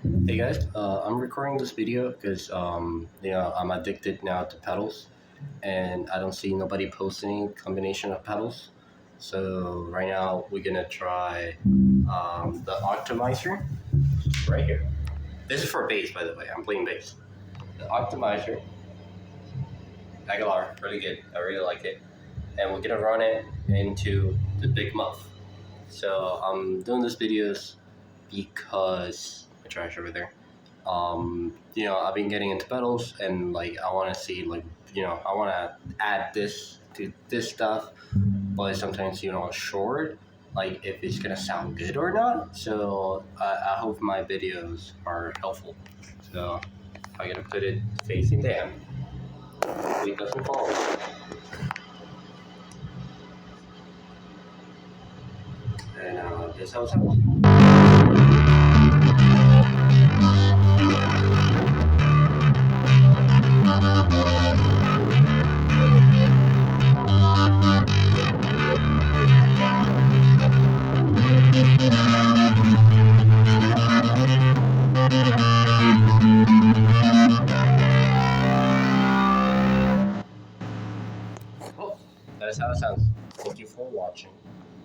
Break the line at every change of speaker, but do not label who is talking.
Hey guys, I'm recording this video because I'm addicted now to pedals, and I don't see nobody posting combination of pedals. So right now we're gonna try the Octimazer right here. This is for bass, by the way. I'm playing bass. The Octimazer, Aguilar, really good. I really like it, and we're gonna run it into the big Muff. So I'm doing this videos because my trash over there. I've been getting into pedals and like I want to see I want to add this to this stuff, but sometimes short like if it's gonna sound good or not. So I hope my videos are helpful. So I'm gonna put it facing down. Hopefully it doesn't fall. And this is how it sounds. Well, that is how it sounds. Thank you for watching.